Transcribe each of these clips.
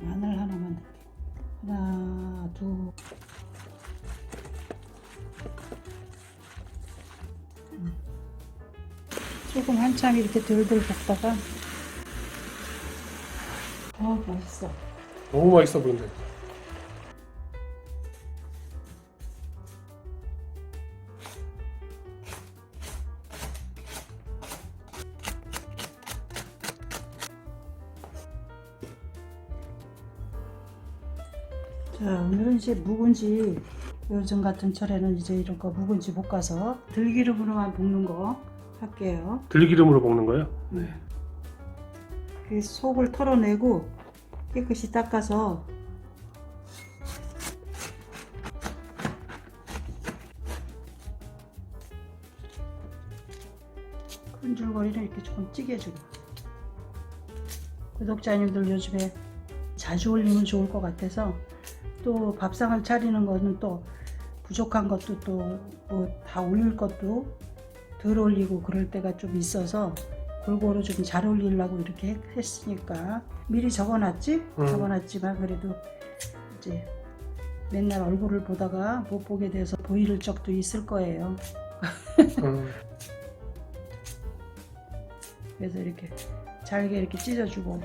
마늘 하나만 넣을게. 하나, 둘. 조금 한참 이렇게 덜덜 볶다가. 맛있어. 너무 맛있어 보인다. 자, 오늘은 이제 묵은지, 요즘 같은 철에는 이제 이런 거 묵은지 볶아서 들기름으로만 볶는 거 할게요. 들기름으로 볶는 거예요? 네. 그 속을 털어내고 깨끗이 닦아서 끈질거리를 이렇게 조금 찌개주고. 구독자님들 요즘에 자주 올리면 좋을 것 같아서, 또 밥상을 차리는 거는 또 부족한 것도 또 뭐 다 올릴 것도 덜 올리고 그럴 때가 좀 있어서 골고루 좀 잘 올리려고 이렇게 했으니까 미리 적어놨지? 적어놨지만 그래도 이제 맨날 얼굴을 보다가 못 보게 돼서 보일 적도 있을 거예요. 그래서 이렇게 잘게 이렇게 찢어주고,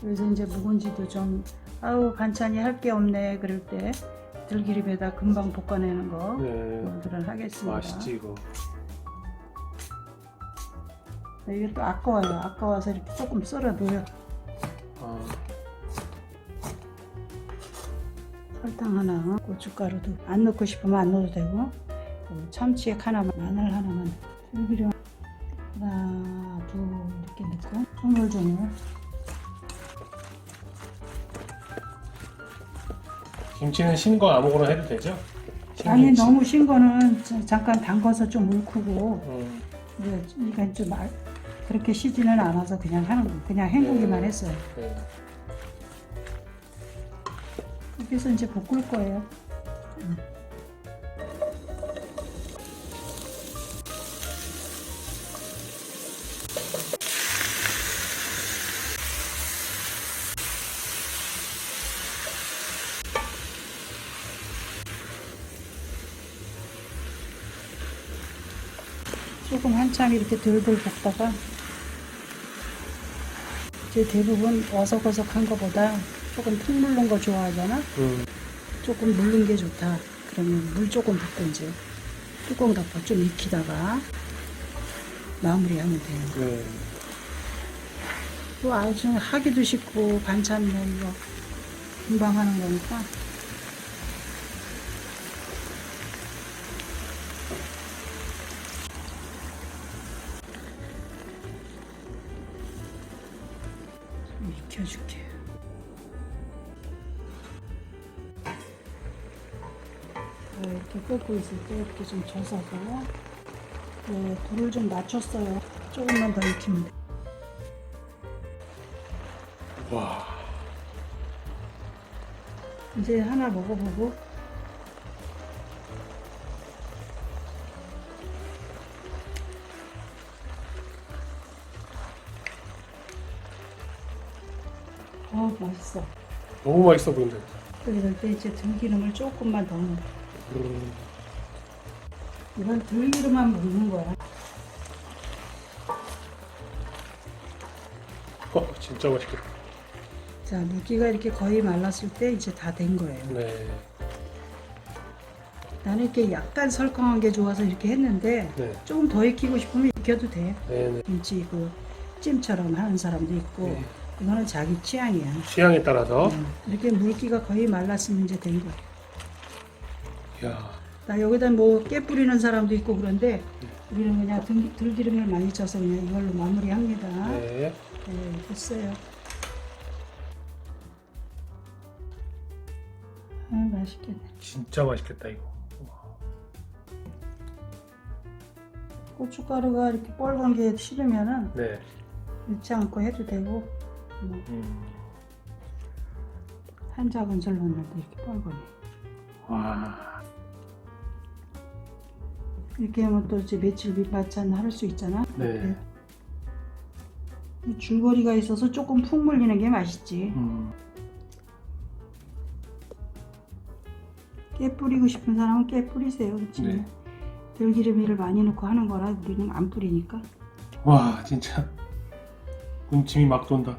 그래서 이제 묵은지도 좀 아우 반찬이 할 게 없네 그럴 때 들기름에다 금방 볶아내는 거 오늘은 하겠습니다. 맛있지 이거. 이게 또 아까워요. 아까워서 이렇게 조금 썰어둬요. 설탕 하나, 고춧가루도 안 넣고 싶으면 안 넣어도 되고, 참치액 하나만, 마늘 하나만, 들기름 하나, 둘 이렇게 넣고 조물조물. 김치는 신 거 아무거나 해도 되죠? 아니 신김치. 너무 신 거는 잠깐 담궈서 좀 울크고, 이건 좀 그렇게 시지는 않아서 그냥 하는 거, 그냥 헹구기만 했어요. 이렇게 해서 이제 볶을 거예요. 조금 한참 이렇게 덜덜 볶다가, 이제 대부분 어석어석한 거보다 조금 푹 물른 거 좋아하잖아. 조금 물른 게 좋다. 그러면 물 조금 붓고 이제 뚜껑 덮어 좀 익히다가 마무리하면 되는 거야. 또 아주 하기도 쉽고 반찬 뭐 이거 금방 하는 거니까. 익혀줄게. 이렇게 끓고 있을 때 이렇게 좀 젖어서, 불을 좀 낮췄어요. 조금만 더 익히면 돼. 와. 이제 하나 먹어보고. 맛있어. 너무 맛있어 보인다. 그럴 때 이제 들기름을 조금만 더 넣어. 이건 들기름만 먹는 거야. 진짜 맛있겠다. 자, 물기가 이렇게 거의 말랐을 때 이제 다 된 거예요. 네. 나는 이렇게 약간 설렁한 게 좋아서 이렇게 했는데, 조금 더 익히고 싶으면 익혀도 돼. 김치 그 찜처럼 하는 사람도 있고, 이거는 자기 취향이야. 취향에 따라서. 이렇게 물기가 거의 말랐으면 이제 된 거야. 이야. 나 여기다 뭐 깨 뿌리는 사람도 있고 그런데, 우리는 그냥 들기름을 많이 쳐서 그냥 이걸로 마무리합니다. 네. 됐어요. 맛있겠네. 진짜 맛있겠다 이거. 고춧가루가 이렇게 빨간 게 싫으면은 네. 넣지 않고 해도 되고, 한 작은술 넣는데 이렇게 빨간해. 와. 이렇게 하면 또 이제 며칠 밑반찬 할 수 있잖아. 네. 줄거리가 있어서 조금 푹 물리는 게 맛있지. 깨 뿌리고 싶은 사람은 깨 뿌리세요. 그치? 네. 들기름을 많이 넣고 하는 거라 우리는 안 뿌리니까. 와 진짜 군침이 막 돈다.